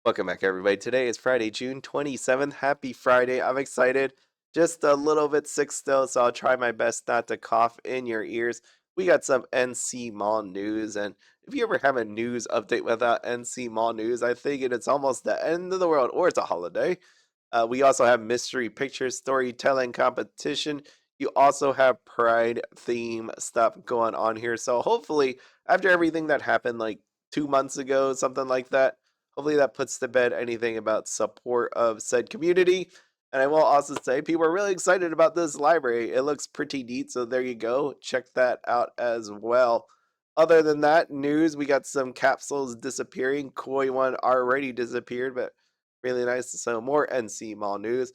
Welcome back, everybody. Today is Friday, June 27th. Happy Friday. I'm excited. Just a little bit sick still, so I'll try my best not to cough in your ears. We got some NC Mall news, and if you ever have a news update without NC Mall news, I think it's almost the end of the world, or it's a holiday. We also have mystery picture storytelling competition. You also have pride theme stuff going on here. So hopefully, after everything that happened like 2 months ago, something like that, hopefully that puts to bed anything about support of said community. And I will also say people are really excited about this library. It looks pretty neat. So there you go. Check that out as well. Other than that, news, we got some capsules disappearing. Koi one already disappeared, but really nice. So more NC Mall news.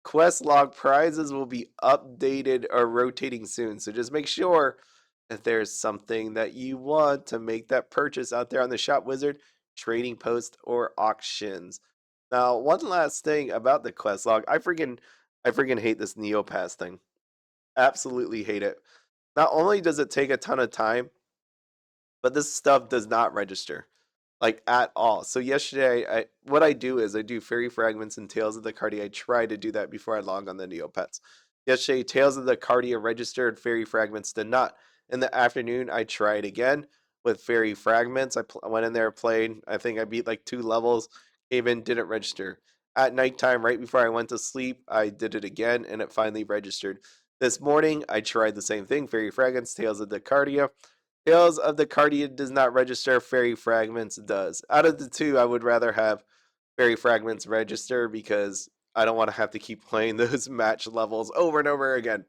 Quest log prizes will be updated or rotating soon. So just make sure if there's something that you want to make that purchase out there on the Shop Wizard, trading post, or auctions. Now, one last thing about the quest log, I freaking hate this Neopass thing. Absolutely hate it. Not only does it take a ton of time, but this stuff does not register like at all. So yesterday, what I do is I do Faerie Fragments and Tales of the Cardia. I try to do that before I log on the Neopets. Yesterday, Tales of the Cardia registered, Faerie Fragments did not. In the afternoon, I tried again with Faerie Fragments. I went in there, played. I think I beat like 2 levels. Came in, didn't register. At nighttime, right before I went to sleep, I did it again, and it finally registered. This morning, I tried the same thing, Faerie Fragments, Tales of the Cardia. Tales of the Cardia does not register, Faerie Fragments does. Out of the two, I would rather have Faerie Fragments register because I don't want to have to keep playing those match levels over and over again.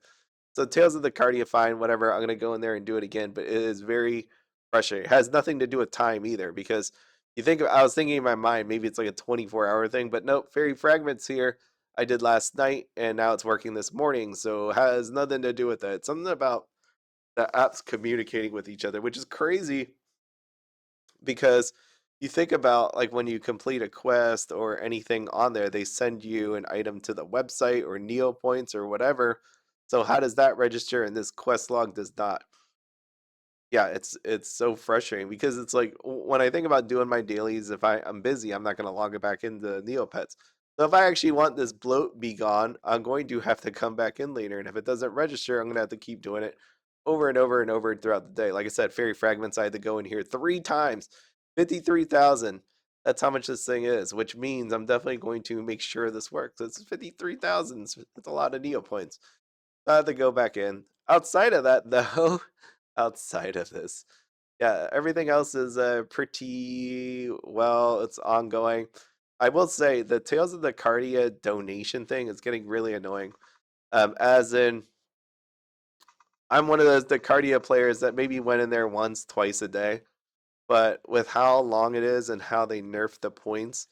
So Tales of the Cardia, fine, whatever. I'm gonna go in there and do it again, but it is very frustrating. It has nothing to do with time either, because I was thinking in my mind maybe it's like a 24-hour thing, but nope. Faerie Fragments here I did last night, and now it's working this morning, so it has nothing to do with that. It's something about the apps communicating with each other, which is crazy because you think about like when you complete a quest or anything on there, they send you an item to the website or Neopoints or whatever. So how does that register and this quest log does not? Yeah, it's so frustrating because it's like when I think about doing my dailies, if I'm busy, I'm not gonna log it back into Neopets. So if I actually want this bloat be gone, I'm going to have to come back in later, and if it doesn't register, I'm gonna have to keep doing it over and over and over throughout the day. Like I said, Fairy Fragments, I had to go in here 3 times, 53,000. That's how much this thing is, which means I'm definitely going to make sure this works. It's 53,000. It's a lot of Neopoints. I have to go back in. Outside of that, though, outside of this, yeah, everything else is pretty well. It's ongoing. I will say the Tales of the Cardia donation thing is getting really annoying. As in, I'm one of those Dacardia players that maybe went in there once, twice a day, but with how long it is and how they nerf the points,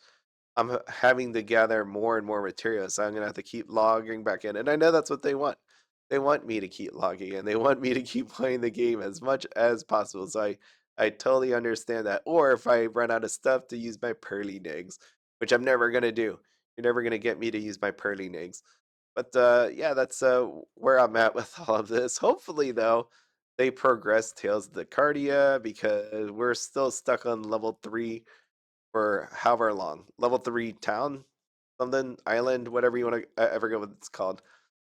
I'm having to gather more and more material, so I'm gonna have to keep logging back in. And I know that's what they want. They want me to keep logging in. They want me to keep playing the game as much as possible. So I totally understand that. Or if I run out of stuff to use my pearly nigs, which I'm never gonna do. You're never gonna get me to use my pearly nigs. But yeah, that's where I'm at with all of this. Hopefully, though, they progress Tales of the Cardia because we're still stuck on level 3 for however long. Level 3 town, something, island, whatever you want to ever go with it's called.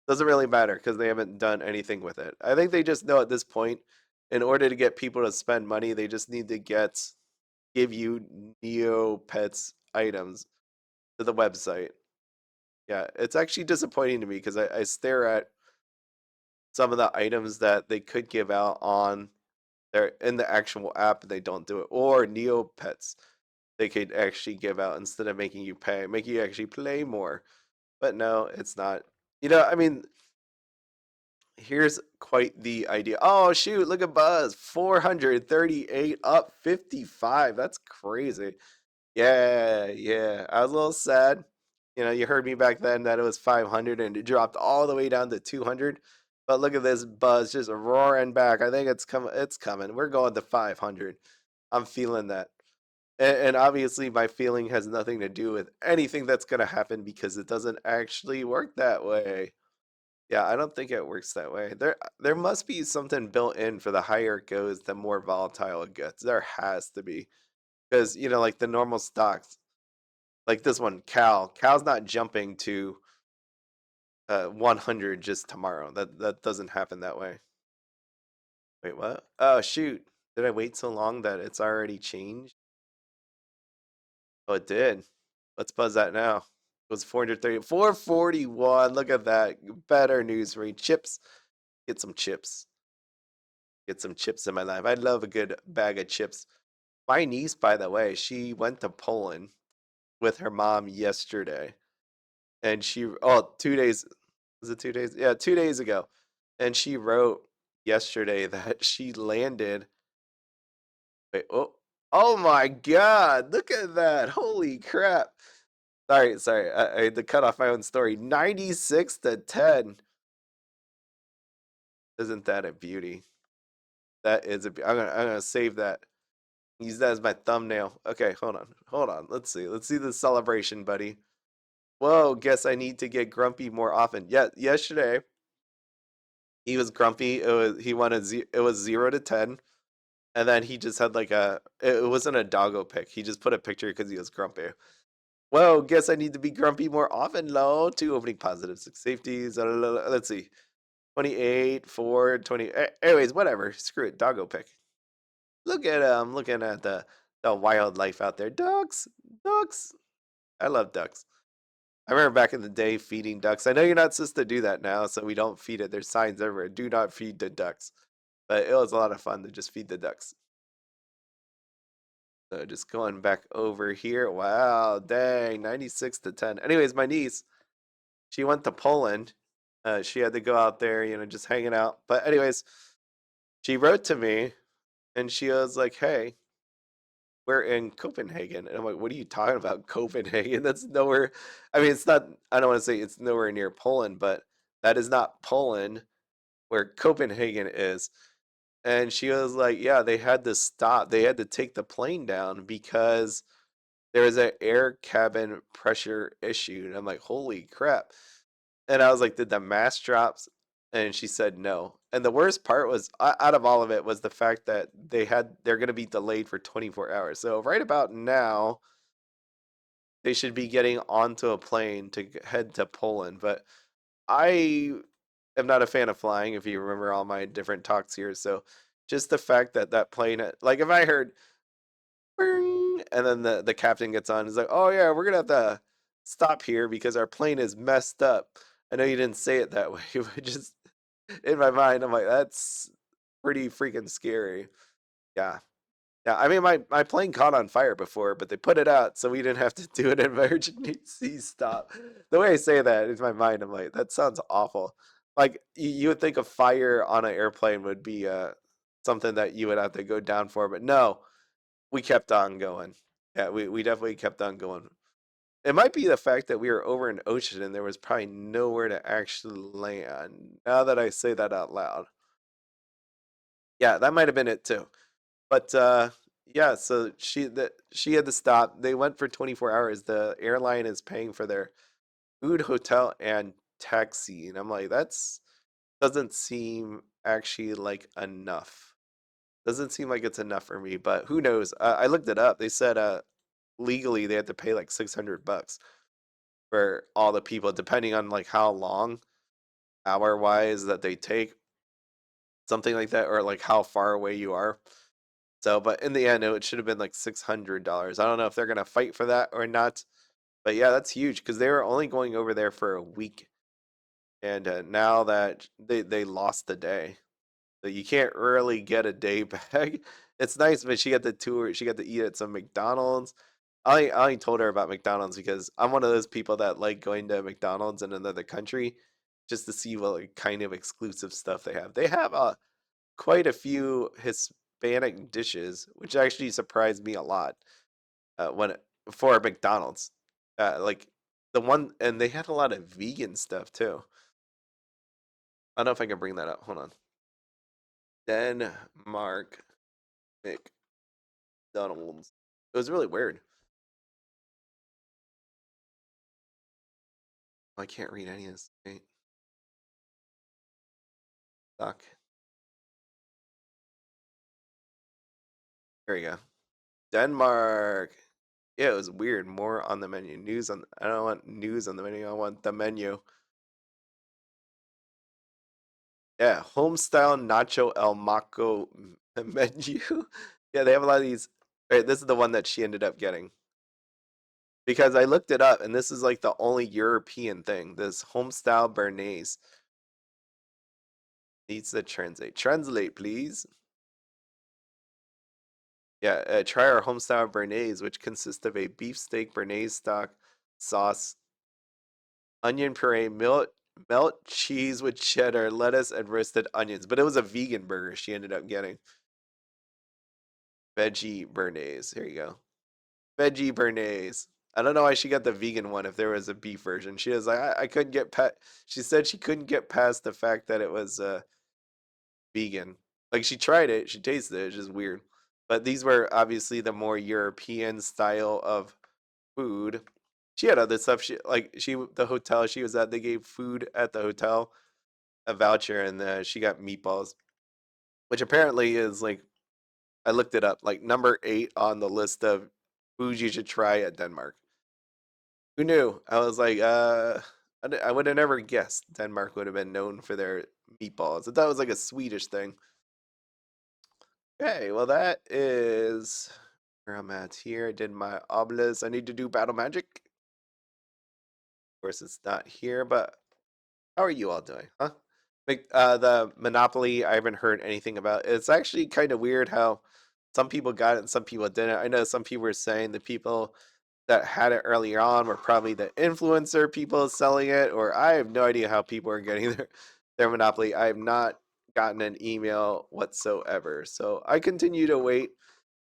Doesn't really matter because they haven't done anything with it. I think they just know at this point, in order to get people to spend money, they just need to give you Neopets items to the website. Yeah, it's actually disappointing to me because I stare at some of the items that they could give out on their in the actual app and they don't do it. Or Neopets they could actually give out instead of making you pay, make you actually play more. But no, it's not. I mean, here's quite the idea. Oh shoot, look at Buzz. 438 up 55. That's crazy. Yeah, yeah. I was a little sad. You heard me back then that it was 500 and it dropped all the way down to 200. But look at this Buzz just roaring back. I think it's coming. It's coming. We're going to 500. I'm feeling that. And obviously, my feeling has nothing to do with anything that's going to happen because it doesn't actually work that way. Yeah, I don't think it works that way. There must be something built in for the higher it goes, the more volatile it gets. There has to be. Because, like the normal stocks. Like this one, Cal. Cal's not jumping to 100 just tomorrow. That doesn't happen that way. Wait, what? Oh shoot! Did I wait so long that it's already changed? Oh, it did. Let's buzz that now. It was 430, 441. Look at that. Better news for me. Chips. Get some chips. Get some chips in my life. I love a good bag of chips. My niece, by the way, she went to Poland with her mom yesterday. And she, oh, 2 days, was it 2 days? Yeah, 2 days ago. And she wrote yesterday that she landed. Wait, oh my God. Look at that. Holy crap. Sorry. I had to cut off my own story. 96 to 10. Isn't that a beauty? That is I'm gonna save that. Use that as my thumbnail. Okay, hold on. Let's see the celebration, buddy. Whoa, guess I need to get grumpy more often. Yeah, yesterday he was grumpy. He wanted it was 0 to 10, and then he just had like it wasn't a doggo pick. He just put a picture because he was grumpy. Whoa, guess I need to be grumpy more often. Low, two opening positives, six safeties. Let's see. 28, 4, 20. Anyways, whatever. Screw it. Doggo pick. Look at him looking at the wildlife out there. Ducks, ducks. I love ducks. I remember back in the day feeding ducks. I know you're not supposed to do that now, so we don't feed it. There's signs everywhere. Do not feed the ducks. But it was a lot of fun to just feed the ducks. So just going back over here. Wow, dang, 96 to 10. Anyways, my niece, she went to Poland. She had to go out there, just hanging out. But anyways, she wrote to me and she was like, "Hey, we're in Copenhagen." And I'm like, "What are you talking about, Copenhagen? That's nowhere." I mean, it's not, I don't want to say it's nowhere near Poland, but that is not Poland where Copenhagen is. And she was like, "Yeah, they had to stop. They had to take the plane down because there was an air cabin pressure issue." And I'm like, "Holy crap." And I was like, "Did the mask drops?" And she said no. And the worst part was, out of all of it, was the fact that they're going to be delayed for 24 hours. So right about now, they should be getting onto a plane to head to Poland. But I am not a fan of flying, if you remember all my different talks here. So just the fact that that plane, like if I heard "Bing," and then the captain gets on, he's like, "Oh yeah, we're gonna have to stop here because our plane is messed up." I know you didn't say it that way, but just in my mind, I'm like, that's pretty freaking scary. Yeah. Yeah, I mean, my plane caught on fire before, but they put it out, so we didn't have to do an emergency stop. The way I say that in my mind, I'm like, that sounds awful. Like you would think a fire on an airplane would be something that you would have to go down for, but no, we kept on going. Yeah, we definitely kept on going. It might be the fact that we were over an ocean and there was probably nowhere to actually land. Now that I say that out loud, yeah, that might have been it too. But yeah, so she had to stop. They went for 24 hours. The airline is paying for their food, hotel, and taxi, and I'm like, that's doesn't seem actually like enough. Doesn't seem like it's enough for me. But who knows? I looked it up. They said legally they had to pay like $600 for all the people, depending on like how long hour wise that they take, something like that, or like how far away you are. So, but in the end, it should have been like $600. I don't know if they're gonna fight for that or not. But yeah, that's huge because they were only going over there for a week, and now that they lost the day, so you can't really get a day back. It's nice, but she got the tour. She got to eat at some McDonald's. I only told her about McDonald's because I'm one of those people that like going to McDonald's in another country just to see what like, kind of exclusive stuff they have. They have quite a few Hispanic dishes, which actually surprised me a lot when for McDonald's. Like the one, and they had a lot of vegan stuff too. I don't know if I can bring that up. Hold on. Denmark McDonald's. It was really weird. I can't read any of this. Wait, doc. There you go. Denmark. Yeah, it was weird. More on the menu. News on. I don't want news on the menu. I want the menu. Yeah, homestyle nacho el maco menu. Yeah, they have a lot of these. All right, this is the one that she ended up getting because I looked it up, and this is like the only European thing. This homestyle Bernays needs to translate. Translate, please. Yeah, try our homestyle Bernays, which consists of a beefsteak Bernays stock sauce, onion puree, melt cheese with cheddar, lettuce, and roasted onions. But it was a vegan burger she ended up getting. Veggie Bernays. Here you go. Veggie Bernays. I don't know why she got the vegan one if there was a beef version. She was like, I couldn't get past. She said she couldn't get past the fact that it was vegan. Like she tried it, she tasted it. It's just weird. But these were obviously the more European style of food. She had other stuff. The hotel she was at. They gave food at the hotel, a voucher, and she got meatballs, which apparently is like I looked it up, like number 8 on the list of foods you should try at Denmark. Who knew? I was like, I would have never guessed Denmark would have been known for their meatballs. I thought it was like a Swedish thing. Okay, well that is where I'm at here. I did my obelisk. I need to do battle magic. Of course, it's not here, but how are you all doing, huh? The Monopoly, I haven't heard anything about. It's actually kind of weird how some people got it and some people didn't. I know some people were saying the people that had it earlier on were probably the influencer people selling it, or I have no idea how people are getting their Monopoly. I have not gotten an email whatsoever. So I continue to wait.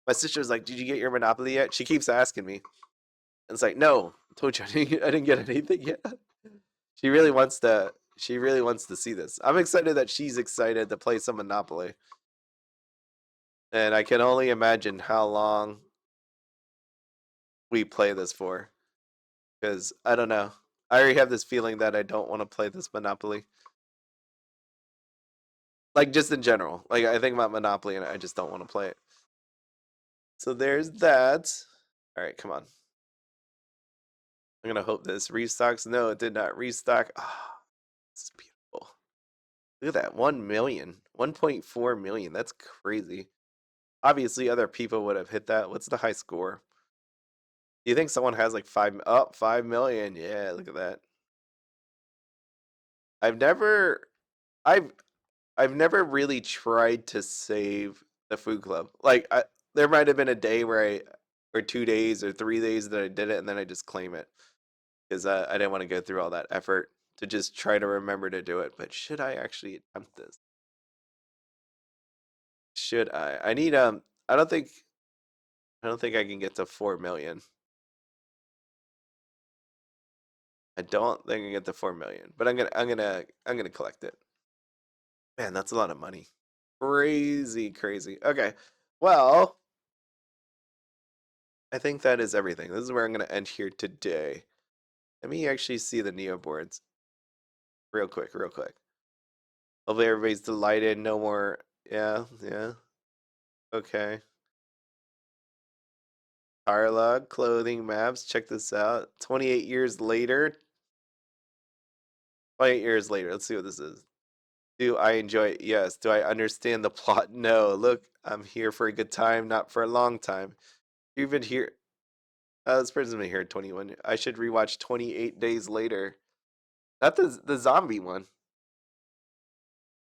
My sister's like, "Did you get your Monopoly yet?" She keeps asking me. And it's like, "No, I told you I didn't get anything yet." She really wants to see this. I'm excited that she's excited to play some Monopoly. And I can only imagine how long we play this for. Because I don't know. I already have this feeling that I don't want to play this Monopoly. Like just in general. Like I think about Monopoly and I just don't want to play it. So there's that. Alright, come on. I'm gonna hope this restocks. No, it did not restock. Ah, this is beautiful. Look at that. 1 million. 1.4 million. That's crazy. Obviously other people would have hit that. What's the high score? Do you think someone has like 5 million? Yeah, look at that. I've never I've I've never really tried to save the food club. There might have been a day or 2 days or 3 days that I did it and then I just claim it because I didn't want to go through all that effort to just try to remember to do it. But should I actually attempt this? Should I? I need I don't think I can get to 4 million. I don't think I can get to 4 million, but I'm gonna collect it. Man, that's a lot of money. Crazy, crazy. Okay. Well, I think that is everything. This is where I'm going to end here today. Let me actually see the Neo boards real quick, real quick. Hopefully everybody's delighted. No more. Yeah, yeah. Okay. Carla, clothing maps. Check this out. 28 years later. 28 years later. Let's see what this is. Do I enjoy it? Yes. Do I understand the plot? No. Look, I'm here for a good time, not for a long time. You've been here. This person's been here 21. I should rewatch 28 Days Later. Not the zombie one.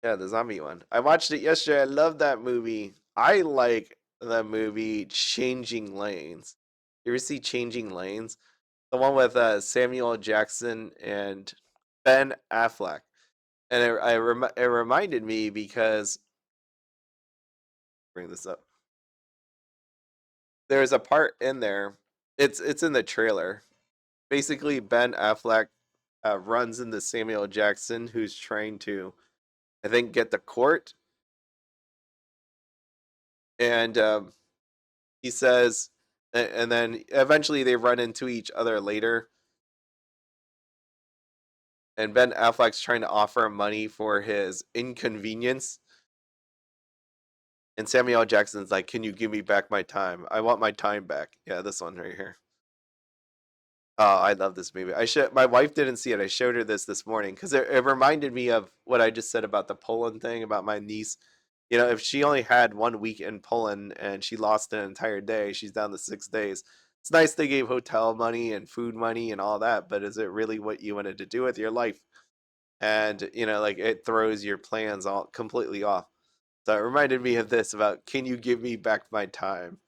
Yeah, the zombie one. I watched it yesterday. I love that movie. I like the movie Changing Lanes. You ever see Changing Lanes? The one with Samuel Jackson and Ben Affleck. And it reminded me because bring this up. There's a part in there. It's in the trailer. Basically, Ben Affleck runs into Samuel Jackson, who's trying to, I think, get the court, and he says, and then eventually they run into each other later. And Ben Affleck's trying to offer him money for his inconvenience. And Samuel Jackson's like, "Can you give me back my time? I want my time back." Yeah, this one right here. Oh, I love this movie. My wife didn't see it. I showed her this morning because it reminded me of what I just said about the Poland thing about my niece. You know, if she only had 1 week in Poland and she lost an entire day, she's down to 6 days. It's nice they gave hotel money and food money and all that, but is it really what you wanted to do with your life? And like it throws your plans all completely off. So it reminded me of this about, can you give me back my time?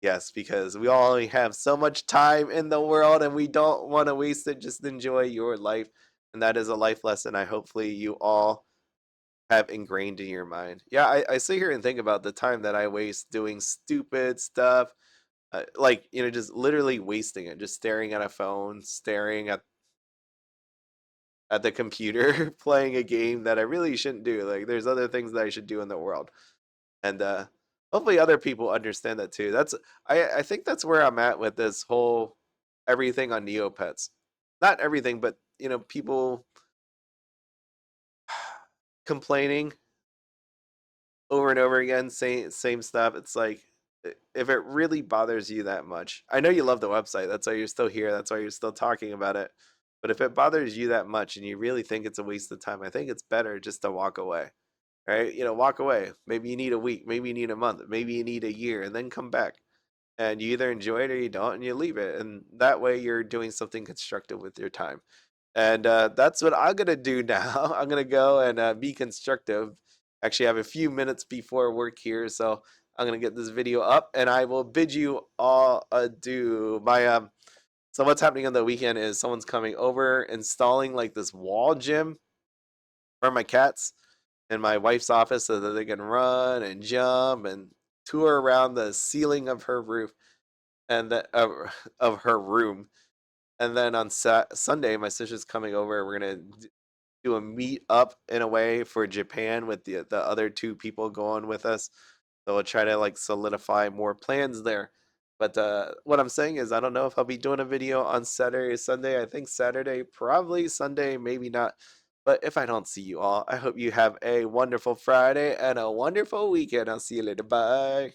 Yes, because we all only have so much time in the world and we don't want to waste it. Just enjoy your life. And that is a life lesson I hopefully you all have ingrained in your mind. Yeah, I sit here and think about the time that I waste doing stupid stuff. Like, just literally wasting it, just staring at a phone, staring at the computer, playing a game that I really shouldn't do. Like, there's other things that I should do in the world. And hopefully other people understand that too. I think that's where I'm at with this whole everything on Neopets. Not everything, but people complaining over and over again, saying same stuff. It's like, if it really bothers you that much, I know you love the website. That's why you're still here. That's why you're still talking about it. But if it bothers you that much and you really think it's a waste of time, I think it's better just to walk away. Right? Walk away. Maybe you need a week. Maybe you need a month. Maybe you need a year, and then come back. And you either enjoy it or you don't, and you leave it. And that way, you're doing something constructive with your time. And that's what I'm gonna do now. I'm gonna go and be constructive. Actually, I have a few minutes before work here, so I'm gonna get this video up, and I will bid you all adieu. So what's happening on the weekend is someone's coming over, installing like this wall gym for my cats in my wife's office so that they can run and jump and tour around the ceiling of her roof and of her room. And then on Sunday, my sister's coming over. We're gonna do a meet up in a way for Japan with the other two people going with us. So we'll try to like solidify more plans there. But what I'm saying is, I don't know if I'll be doing a video on Saturday or Sunday. I think Saturday, probably Sunday, maybe not. But if I don't see you all, I hope you have a wonderful Friday and a wonderful weekend. I'll see you later. Bye.